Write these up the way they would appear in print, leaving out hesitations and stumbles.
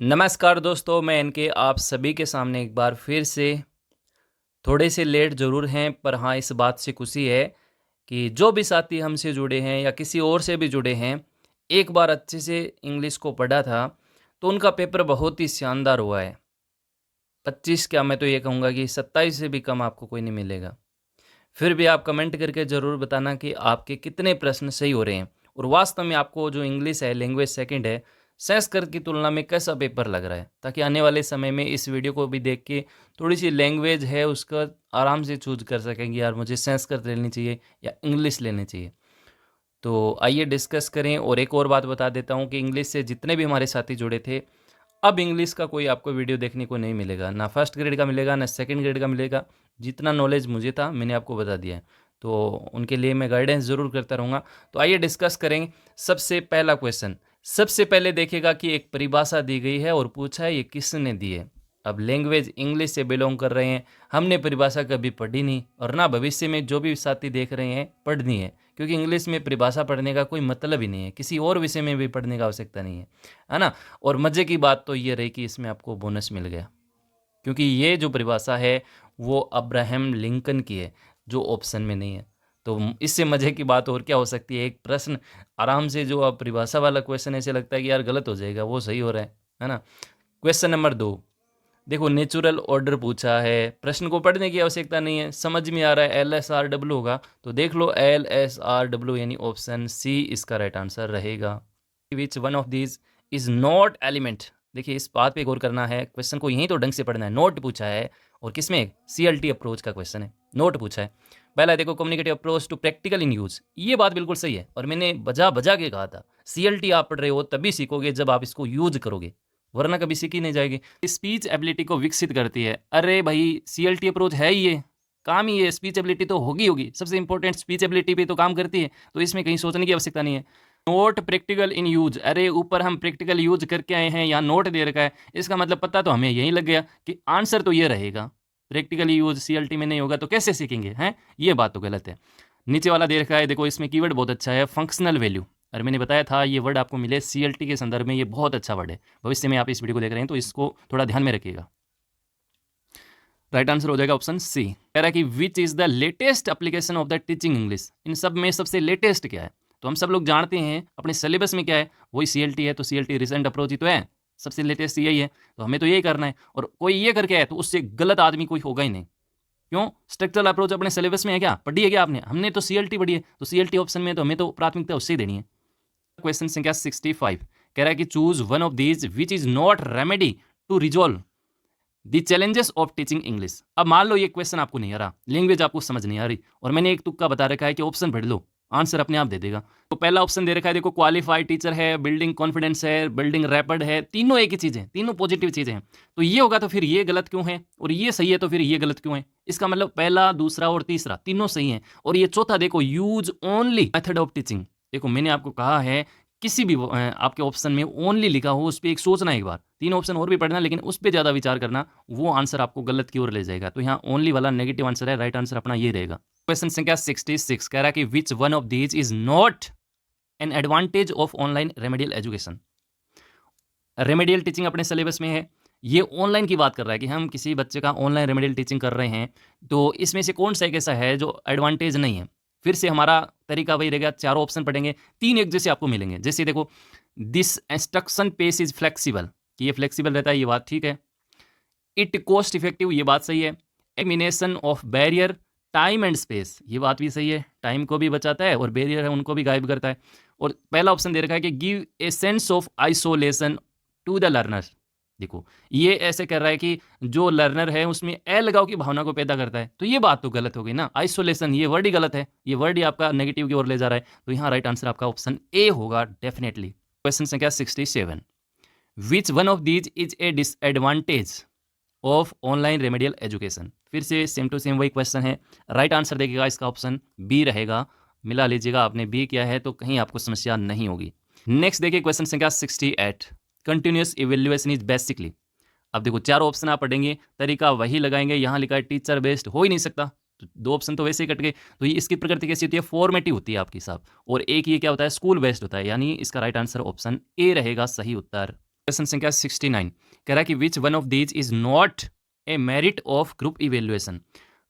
नमस्कार दोस्तों, मैं इनके आप सभी के सामने एक बार फिर से थोड़े से लेट ज़रूर हैं, पर हाँ, इस बात से खुशी है कि जो भी साथी हमसे जुड़े हैं या किसी और से भी जुड़े हैं, एक बार अच्छे से इंग्लिश को पढ़ा था, तो उनका पेपर बहुत ही शानदार हुआ है। 25 क्या, मैं तो ये कहूँगा कि 27 से भी कम आपको कोई नहीं मिलेगा। फिर भी आप कमेंट करके ज़रूर बताना कि आपके कितने प्रश्न सही हो रहे हैं और वास्तव में आपको जो इंग्लिश है, लैंग्वेज सेकंड है, संस्कृत की तुलना में कैसा पेपर लग रहा है, ताकि आने वाले समय में इस वीडियो को भी देख के थोड़ी सी लैंग्वेज है उसका आराम से चूज कर सकेंगे, यार मुझे संस्कृत लेनी चाहिए या इंग्लिश लेनी चाहिए। तो आइए डिस्कस करें। और एक और बात बता देता हूँ कि इंग्लिश से जितने भी हमारे साथी जुड़े थे, अब इंग्लिश का कोई आपको वीडियो देखने को नहीं मिलेगा, ना फर्स्ट ग्रेड का मिलेगा ना सेकंड ग्रेड का मिलेगा। जितना नॉलेज मुझे था मैंने आपको बता दिया है, तो उनके लिए मैं गाइडेंस ज़रूर करता रहूँगा। तो आइए डिस्कस करेंगे। सबसे पहला क्वेश्चन, सबसे पहले देखिएगा कि एक परिभाषा दी गई है और पूछा है ये किसने दी है। अब लैंग्वेज इंग्लिश से बिलोंग कर रहे हैं, हमने परिभाषा कभी पढ़ी नहीं और ना भविष्य में जो भी साथी देख रहे हैं पढ़नी है, क्योंकि इंग्लिश में परिभाषा पढ़ने का कोई मतलब ही नहीं है, किसी और विषय में भी पढ़ने का आवश्यकता नहीं है ना। और मज़े की बात तो ये रही कि इसमें आपको बोनस मिल गया, क्योंकि ये जो परिभाषा है वो अब्राहम लिंकन की है, जो ऑप्शन में नहीं है। तो इससे मज़े की बात और क्या हो सकती है। एक प्रश्न आराम से, जो अब परिभाषा वाला क्वेश्चन ऐसे लगता है कि यार गलत हो जाएगा, वो सही हो रहा है ना। क्वेश्चन नंबर 2, देखो नेचुरल ऑर्डर पूछा है, प्रश्न को पढ़ने की आवश्यकता नहीं है, समझ में आ रहा है LSRW होगा, तो देख लो LSRW यानी ऑप्शन सी इसका राइट आंसर रहेगा। Which one of these is not element. देखिए इस बात पे गौर करना है, क्वेश्चन को यहीं तो ढंग से पढ़ना है। नोट पूछा है और किसमें, CLT अप्रोच का क्वेश्चन है, नोट पूछा है। पहला देखो, communicative approach to practical in use, ये बात बिल्कुल सही है और मैंने बजा बजा के कहा था CLT आप पढ़ रहे हो तभी सीखोगे जब आप इसको यूज करोगे, वरना कभी सीखी नहीं जाएगी। स्पीच एबिलिटी को विकसित करती है। अरे भाई CLT अप्रोच है ही, ये काम ही है, स्पीच एबिलिटी तो होगी सबसे इंपॉर्टेंट स्पीच एबिलिटी पे तो काम करती है, तो इसमें कहीं सोचने की आवश्यकता नहीं है। नोट प्रैक्टिकल इन यूज, अरे ऊपर हम प्रैक्टिकल यूज करके आए हैं, यहाँ नोट दे रखा है, इसका मतलब पता तो हमें यही लग गया कि आंसर तो ये रहेगा, प्रैक्टिकल यूज CLT में नहीं होगा तो कैसे सीखेंगे हैं, ये बात तो गलत है। नीचे वाला दे रखा है, देखो इसमें कीवर्ड बहुत अच्छा है, फंक्शनल वैल्यू। अरे मैंने बताया था ये वर्ड आपको मिले CLT के संदर्भ में, ये बहुत अच्छा वर्ड है। भविष्य में आप इस वीडियो को देख रहे हैं तो इसको थोड़ा ध्यान में रखिएगा। राइट आंसर हो जाएगा ऑप्शन सी। कह रहा है कि which is the latest application of the teaching English, इन सब में सबसे लेटेस्ट क्या है। तो हम सब लोग जानते हैं अपने सिलेबस में क्या है, वही CLT है, तो CLT रिसेंट अप्रोच ही तो है, सबसे लेटेस्ट यही है, तो हमें तो यही करना है। और कोई ये करके आए तो उससे गलत आदमी कोई होगा ही नहीं। क्यों, स्ट्रक्चरल अप्रोच अपने सिलेबस में है क्या, पढ़ी है क्या आपने, हमने तो CLT पढ़ी है, तो CLT ऑप्शन में तो हमें तो प्राथमिकता उससे ही देनी है। क्वेश्चन संख्या 65 कह रहा है कि choose one of these which is not remedy to resolve the challenges of teaching English. अब मान लो ये क्वेश्चन आपको नहीं आ रहा, लैंग्वेज आपको समझ नहीं आ रही, और मैंने एक तुक्का बता रखा है कि ऑप्शन पढ़ लो, आंसर अपने आप दे देगा। तो पहला ऑप्शन दे रखा है, देखो क्वालिफाइड टीचर है, बिल्डिंग कॉन्फिडेंस है, बिल्डिंग रैपिड है, तीनों एक ही चीज़ है, तीनों पॉजिटिव चीज़ें हैं। तो ये होगा तो फिर ये गलत क्यों है, और ये सही है तो फिर ये गलत क्यों है। इसका मतलब पहला, दूसरा और तीसरा तीनों सही हैं। और ये चौथा देखो, use only method of teaching, देखो मैंने आपको कहा है किसी भी आपके ऑप्शन में ओनली लिखा हो उस पर एक सोचना, एक बार तीन ऑप्शन और भी पढ़ना, लेकिन उस पर ज़्यादा विचार करना, वो आंसर आपको गलत की ओर ले जाएगा। तो यहाँ ओनली वाला नेगेटिव आंसर है, राइट आंसर अपना ये रहेगा। क्वेश्चन संख्या 66 कह रहा है कि which one of these is not an advantage of online remedial education. Remedial teaching अपने सिलेबस में है, ये ऑनलाइन की बात कर रहा है कि हम किसी बच्चे का ऑनलाइन रेमेडियल टीचिंग कर रहे हैं, तो इसमें से कौन सा एक ऐसा है जो एडवांटेज नहीं है। फिर से हमारा तरीका वही रहेगा, चारों ऑप्शन पढ़ेंगे, तीन एक जैसे आपको मिलेंगे। जैसे देखो, this instruction pace is flexible, कि ये फ्लेक्सिबल रहता है, ये बात ठीक है। इट कॉस्ट इफेक्टिव, ये बात सही है। Elimination of barrier time and space, ये बात भी सही है, टाइम को भी बचाता है और बैरियर है उनको भी गायब करता है। और पहला ऑप्शन दे रखा है कि give a sense of isolation to the learner, देखो ये ऐसे कर रहा है कि जो लर्नर है उसमें अलगाव की भावना को पैदा करता है, तो ये बात तो गलत हो गई ना, आइसोलेशन ये वर्ड ही गलत है, ये वर्ड ही आपका नेगेटिव की ओर ले जा रहा है। तो यहाँ राइट आंसर आपका ऑप्शन ए होगा डेफिनेटली। क्वेश्चन संख्या 67, which one of these is a disadvantage of online remedial education. फिर से सेम टू सेम वही क्वेश्चन है, राइट आंसर देखिएगा इसका ऑप्शन बी रहेगा, मिला लीजिएगा, आपने बी किया है तो कहीं आपको समस्या नहीं होगी। नेक्स्ट देखिए क्वेश्चन संख्या 68, कंटिन्यूस इवेल्युएशन इज बेसिकली। अब देखो चार ऑप्शन आप पढ़ेंगे, तरीका वही लगाएंगे, यहाँ लिखा है टीचर बेस्ड, हो ही नहीं सकता, तो दो ऑप्शन तो वैसे ही कट गए। तो ये इसकी प्रकृति कैसी होती है, फॉर्मेटिव होती है आपकी साहब, और एक ये क्या होता है, स्कूल बेस्ड होता है, यानी इसका राइट आंसर ऑप्शन ए रहेगा सही उत्तर। क्वेश्चन संख्या 69 कह रहा है कि which one of these is not a merit of group evaluation.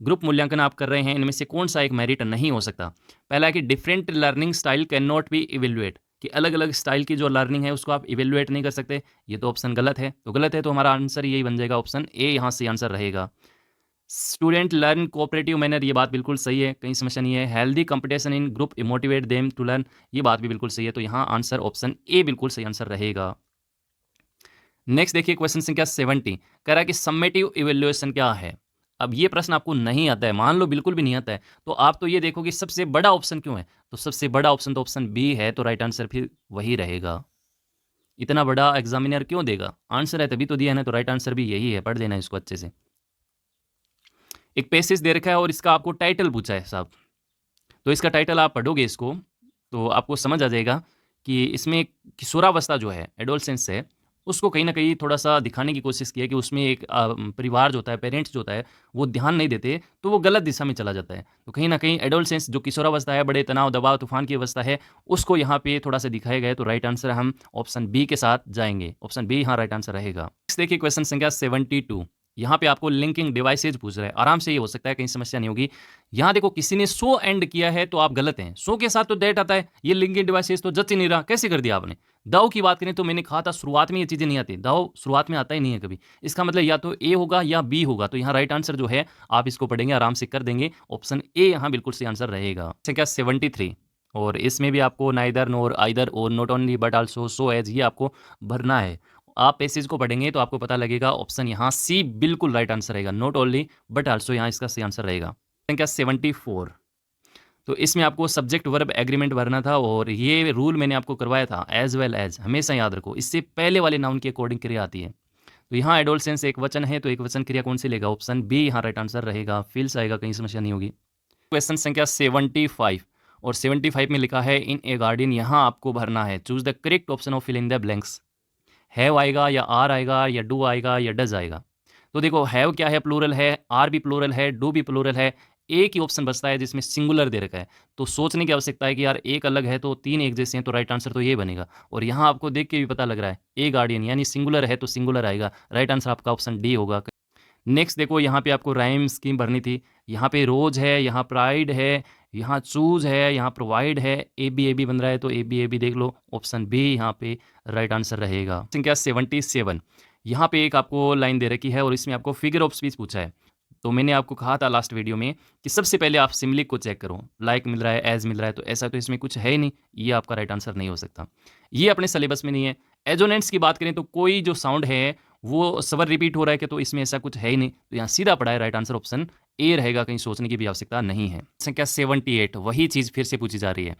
Group मूल्यांकन आप कर रहे हैं, इनमें से कौन सा एक मेरिट नहीं हो सकता। पहला है कि different learning style can not be evaluate, कि अलग अलग स्टाइल की जो लर्निंग है उसको आप इवेल्युएट नहीं कर सकते। ये तो ऑप्शन गलत है, तो गलत है तो हमारा आंसर यही बन जाएगा, ऑप्शन ए यहाँ से आंसर रहेगा। स्टूडेंट लर्न कोऑपरेटिव मैनर, ये बात बिल्कुल सही है, कहीं समस्या नहीं है। Healthy competition in group motivate them to learn, ये बात भी बिल्कुल सही है, तो यहाँ आंसर ऑप्शन ए बिल्कुल सही आंसर रहेगा। नेक्स्ट देखिए क्वेश्चन संख्या 70 कह रहा है कि समेटिव इवेल्युएशन क्या है। अब ये प्रश्न आपको नहीं आता है, मान लो बिल्कुल भी नहीं आता है, तो आप तो ये देखो कि सबसे बड़ा ऑप्शन क्यों है, तो सबसे बड़ा ऑप्शन तो ऑप्शन बी है, तो राइट आंसर फिर वही रहेगा। इतना बड़ा एग्जामिनर क्यों देगा, आंसर है तभी तो दिया है ना, तो राइट आंसर भी यही है, पढ़ लेना इसको अच्छे से। एक पैसेज दे रखा है और इसका आपको टाइटल पूछा है साहब, तो इसका टाइटल आप पढ़ोगे इसको तो आपको समझ आ जाएगा कि इसमें किशोरावस्था जो है, एडोलसेंस है, उसको कहीं ना कहीं थोड़ा सा दिखाने की कोशिश की है कि उसमें एक परिवार जो होता है, पेरेंट्स जो होता है, वो ध्यान नहीं देते, तो वो गलत दिशा में चला जाता है। तो कहीं ना कहीं एडोलसेंस जो किशोरावस्था है, बड़े तनाव दबाव तूफान की अवस्था है, उसको यहाँ पे थोड़ा सा दिखाया गया है, तो राइट आंसर हम ऑप्शन बी के साथ जाएंगे, ऑप्शन बी यहाँ राइट आंसर रहेगा। देखिए क्वेश्चन संख्या 72, यहाँ पे आपको लिंकिंग डिवाइसेज पूछ रहा है, आराम से ये हो सकता है, कहीं समस्या नहीं होगी। यहाँ देखो किसी ने सो एंड किया है तो आप गलत हैं, सो के साथ तो डेट आता है, ये लिंकिंग डिवाइसेज तो जच ही नहीं रहा, कैसे कर दिया आपने। दाव की बात करें तो मैंने कहा था शुरुआत में ये चीजें नहीं आती, दाव शुरुआत में आता ही नहीं है कभी, इसका मतलब या तो ए होगा या बी होगा, तो यहाँ राइट आंसर जो है आप इसको पढ़ेंगे आराम से कर देंगे, ऑप्शन ए यहाँ बिल्कुल सही आंसर रहेगा। संख्या 73, और इसमें भी आपको नाइदर नोर आइदर और not only but also so as, ये आपको भरना है। आप पैसेज को पढ़ेंगे तो आपको पता लगेगा, ऑप्शन यहाँ सी बिल्कुल राइट आंसर रहेगा, नॉट ओनली बट आल्सो यहाँ इसका सही आंसर रहेगा। संख्या 74, तो इसमें आपको सब्जेक्ट वर्ब एग्रीमेंट भरना था, और ये रूल मैंने आपको करवाया था, एज वेल एज, हमेशा याद रखो, इससे पहले वाले नाउन की अकॉर्डिंग क्रिया आती है। तो यहाँ एडोलसेंस एक वचन है, तो एक वचन क्रिया कौन सी लेगा, ऑप्शन बी यहाँ राइट आंसर रहेगा, फील्स आएगा, कहीं समस्या नहीं होगी। क्वेश्चन संख्या 75, और 75 में लिखा है इन ए गार्डियन, यहाँ आपको भरना है choose the correct option of fill in the blanks. Have आएगा या आर आएगा या डू आएगा या डज आएगा। तो देखो हैव क्या है, प्लूरल है, आर भी प्लूरल है, डू भी प्लूरल है, एक ही ऑप्शन बचता है जिसमें सिंगुलर दे रखा है, तो सोचने की आवश्यकता है कि यार एक अलग है तो तीन एक जैसे हैं, तो राइट आंसर तो ये बनेगा। और यहाँ आपको देख के भी पता लग रहा है ए गार्डियन यानी सिंगुलर है, तो सिंगुलर आएगा, राइट आंसर आपका ऑप्शन डी होगा। नेक्स्ट देखो यहाँ पे आपको राइम स्कीम भरनी थी, यहाँ पे रोज है, यहाँ प्राइड है, यहाँ चूज है, यहाँ प्रोवाइड है, ए बी बन रहा है, तो ए बी देख लो, ऑप्शन बी यहाँ पे राइट आंसर रहेगा। संख्या 77, यहाँ पे एक आपको लाइन दे रखी है और इसमें आपको फिगर ऑफ स्पीच पूछा है। तो मैंने आपको कहा था लास्ट वीडियो में कि सबसे पहले आप सिमलिक को चेक करो, लाइक मिल रहा है, एज मिल रहा है, तो ऐसा तो इसमें कुछ है ही नहीं, ये आपका राइट आंसर नहीं हो सकता, ये अपने सिलेबस में नहीं है। एजोनेंट्स की बात करें तो कोई जो साउंड है वो सवर रिपीट हो रहा है कि, तो इसमें ऐसा कुछ है ही नहीं, तो यहाँ सीधा पड़ा है, राइट आंसर ऑप्शन ए रहेगा, कहीं सोचने की भी आवश्यकता नहीं है। संख्या 78, वही चीज़ फिर से पूछी जा रही है।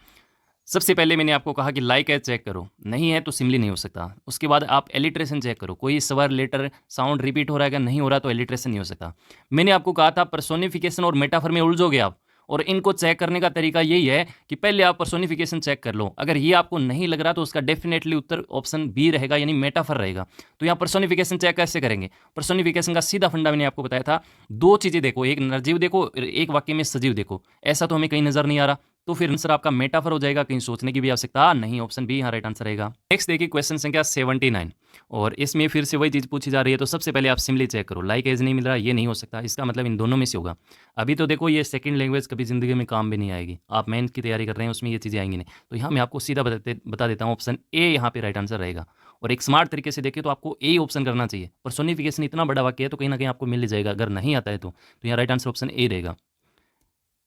सबसे पहले मैंने आपको कहा कि लाइक है चेक करो, नहीं है तो सिमली नहीं हो सकता। उसके बाद आप एलिट्रेशन चेक करो, कोई स्वर लेटर साउंड रिपीट हो रहा है क्या, नहीं हो रहा तो एलिट्रेशन नहीं हो सकता। मैंने आपको कहा था पर्सोनिफिकेशन और मेटाफर में उलझोगे आप, और इनको चेक करने का तरीका यही है कि पहले आप पर्सोनिफिकेशन चेक कर लो, अगर ये आपको नहीं लग रहा तो उसका डेफिनेटली उत्तर ऑप्शन बी रहेगा, यानी मेटाफर रहेगा। तो यहाँ पर्सोनिफिकेशन चेक कैसे करेंगे, पर्सोनिफिकेशन का सीधा फंडा मैंने आपको बताया था, दो चीज़ें देखो, एक निर्जीव देखो, एक वाक्य में सजीव देखो, ऐसा तो हमें कहीं नजर नहीं आ रहा, तो फिर आंसर आपका मेटाफर हो जाएगा, कहीं सोचने की भी आवश्यकता नहीं, ऑप्शन बी यहाँ राइट आंसर रहेगा। नेक्स्ट देखिए क्वेश्चन संख्या 79, और इसमें फिर से वही चीज़ पूछी जा रही है। तो सबसे पहले आप सिंपली चेक करो, लाइक एज नहीं मिल रहा, ये नहीं हो सकता, इसका मतलब इन दोनों में से होगा। अभी तो देखो ये सेकंड लैंग्वेज कभी ज़िंदगी में काम भी नहीं आएगी, आप मेंस की तैयारी कर रहे हैं उसमें ये चीज़ें आएंगी नहीं, तो यहाँ मैं आपको सीधा बता देता हूँ, ऑप्शन ए यहाँ पे राइट आंसर रहेगा। और एक स्मार्ट तरीके से देखें तो आपको ए ऑप्शन करना चाहिए, पर्सोनिफिकेशन इतना बड़ा वाक्य है तो कहीं ना कहीं आपको मिल जाएगा, अगर नहीं आता है तो यहाँ राइट आंसर ऑप्शन ए रहेगा।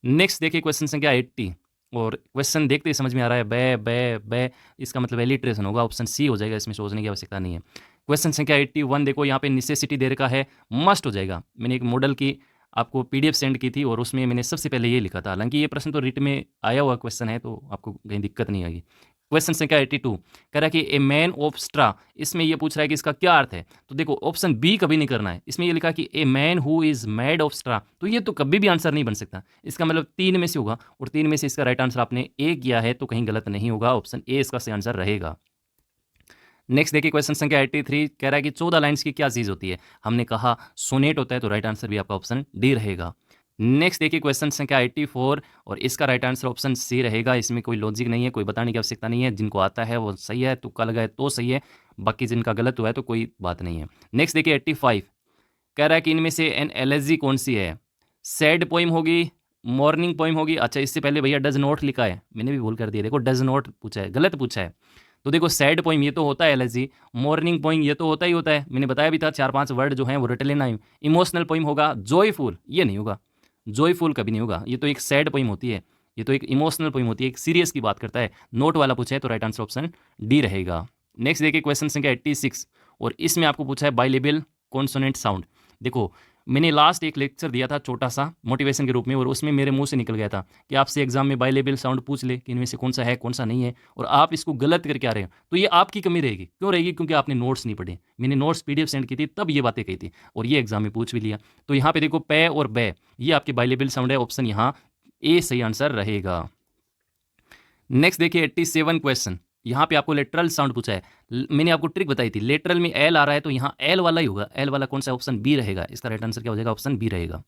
नेक्स्ट देखिए क्वेश्चन संख्या 80, और क्वेश्चन देखते ही समझ में आ रहा है, बै बै बै, इसका मतलब एलिट्रेशन होगा, ऑप्शन सी हो जाएगा, इसमें सोचने की आवश्यकता नहीं है। क्वेश्चन संख्या 81 देखो, यहाँ पे नेसेसिटी दे रखा है, मस्ट हो जाएगा। मैंने एक मॉडल की आपको पीडीएफ सेंड की थी और उसमें मैंने सबसे पहले ये लिखा था, हालांकि ये प्रश्न तो रिट में आया हुआ क्वेश्चन है, तो आपको कहीं दिक्कत नहीं आएगी। क्वेश्चन संख्या 82 कह रहा है कि ए मैन ऑफ स्ट्रा, इसमें ये पूछ रहा है कि इसका क्या अर्थ है। तो देखो ऑप्शन बी कभी नहीं करना है, इसमें ये लिखा कि a man who is made of straw, तो ये तो कभी भी आंसर नहीं बन सकता, इसका मतलब तीन में से होगा, और तीन में से इसका राइट आंसर आपने ए किया है, तो कहीं गलत नहीं होगा, ऑप्शन ए इसका सही आंसर रहेगा। नेक्स्ट देखिए क्वेश्चन संख्या 83 कह रहा है कि 14 लाइन्स की क्या चीज़ होती है। हमने कहा सोनेट होता है, तो राइट आंसर भी आपका ऑप्शन डी रहेगा। नेक्स्ट देखिए क्वेश्चन संख्या 84 और इसका राइट आंसर ऑप्शन सी रहेगा। इसमें कोई लॉजिक नहीं है, कोई बताने की आवश्यकता नहीं है। जिनको आता है वो सही है, तुक्का लगाए तो सही है, बाकी जिनका गलत हुआ है तो कोई बात नहीं है। नेक्स्ट देखिए 85 कह रहा है कि इनमें से एन एलएसजी कौन सी है? सैड पोइम होगी, मॉर्निंग पोइम होगी। अच्छा, इससे पहले भैया डज नॉट लिखा है, मैंने भी भूल कर दिया। देखो डज नॉट पूछा है, गलत पूछा है। तो देखो सैड पोइम ये तो होता है एलएसजी, मॉर्निंग पोइम ये तो होता ही होता है, मैंने बताया भी था 4-5 वर्ड जो हैं वो रट लेना है। इमोशनल पोइम होगा, जॉयफुल ये नहीं होगा, जॉयफुल कभी नहीं होगा, ये तो एक सैड पोइम होती है, ये तो एक इमोशनल पोइम होती है, एक सीरियस की बात करता है। नोट वाला पूछा है तो राइट आंसर ऑप्शन डी रहेगा। नेक्स्ट देखिए क्वेश्चन संख्या 86 और इसमें आपको पूछा है बाइलेबल कॉन्सोनेंट साउंड। देखो मैंने लास्ट एक लेक्चर दिया था छोटा सा मोटिवेशन के रूप में, और उसमें मेरे मुंह से निकल गया था कि आपसे एग्जाम में बाइलेबल साउंड पूछ ले कि इनमें से कौन सा है कौन सा नहीं है, और आप इसको गलत करके आ रहे हो, तो ये आपकी कमी रहेगी। क्यों रहेगी? क्योंकि आपने नोट्स नहीं पढ़े। मैंने नोट्स पीडीएफ सेंड की थी तब ये बातें कही थी, और ये एग्जाम में पूछ भी लिया। तो यहाँ पे देखो पे और बे ये आपकी बाइलेबल साउंड है, ऑप्शन यहाँ ए सही आंसर रहेगा। नेक्स्ट देखिए 87 क्वेश्चन, यहाँ पे आपको लेटरल साउंड पूछा है। मैंने आपको ट्रिक बताई थी, लेटरल में एल आ रहा है तो यहाँ एल वाला ही होगा। एल वाला कौन सा? ऑप्शन बी रहेगा। इसका राइट आंसर क्या हो जाएगा? ऑप्शन बी रहेगा।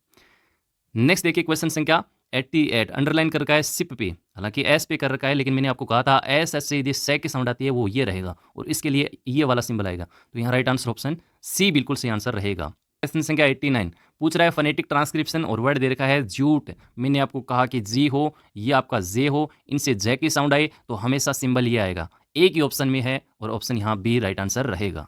नेक्स्ट देखिए क्वेश्चन संख्या 88 अंडरलाइन कर रखा है सिप पे, हालांकि एस पे कर रखा है, लेकिन मैंने आपको कहा था एस एस से यदि से की साउंड आती है वो ये रहेगा, और इसके लिए ये वाला सिंबल आएगा। तो यहाँ राइट आंसर ऑप्शन सी बिल्कुल सही आंसर रहेगा। क्वेश्चन संख्या 89 पूछ रहा है फनेटिक ट्रांसक्रिप्शन और वर्ड दे रखा है झूठ। मैंने आपको कहा कि जी हो ये आपका जे हो, इनसे जय की साउंड आए तो हमेशा सिंबल ये आएगा। एक ही ऑप्शन में है और ऑप्शन यहाँ बी राइट आंसर रहेगा।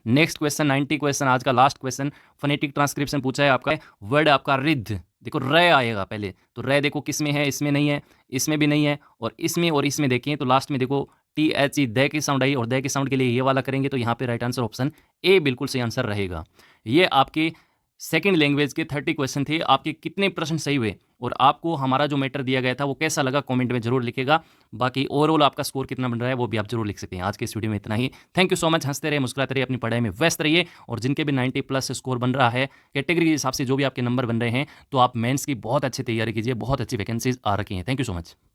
नेक्स्ट क्वेश्चन 90 क्वेश्चन, आज का लास्ट क्वेश्चन, फनेटिक ट्रांसक्रिप्शन पूछा है आपका। वर्ड आपका रिद्ध, देखो रे आएगा पहले, तो रे देखो किस में है, इसमें नहीं है, इसमें भी नहीं है, और इसमें देखें तो लास्ट में देखो टी एच ई दे की साउंड आई, और दे की साउंड के लिए ये वाला करेंगे तो यहाँ पे राइट आंसर ऑप्शन ए बिल्कुल सही आंसर रहेगा। ये आपके सेकंड लैंग्वेज के 30 क्वेश्चन थे। आपके कितने प्रश्न सही हुए और आपको हमारा जो मैटर दिया गया था वो कैसा लगा कमेंट में जरूर लिखेगा। बाकी ओवरऑल आपका स्कोर कितना बन रहा है वो भी आप जरूर लिख सकते हैं। आज के इस वीडियो में इतना ही। Thank you so much. हंसते रहिए, मुस्कुराते रहिए, अपनी पढ़ाई में व्यस्त रहिए, और जिनके भी 90+ स्कोर बन रहा है कैटेगरी के हिसाब से जो भी आपके नंबर बन रहे हैं, तो आप मेंस की बहुत अच्छी तैयारी कीजिए, बहुत अच्छी वैकेंसीज आ रखी हैं। Thank you so much.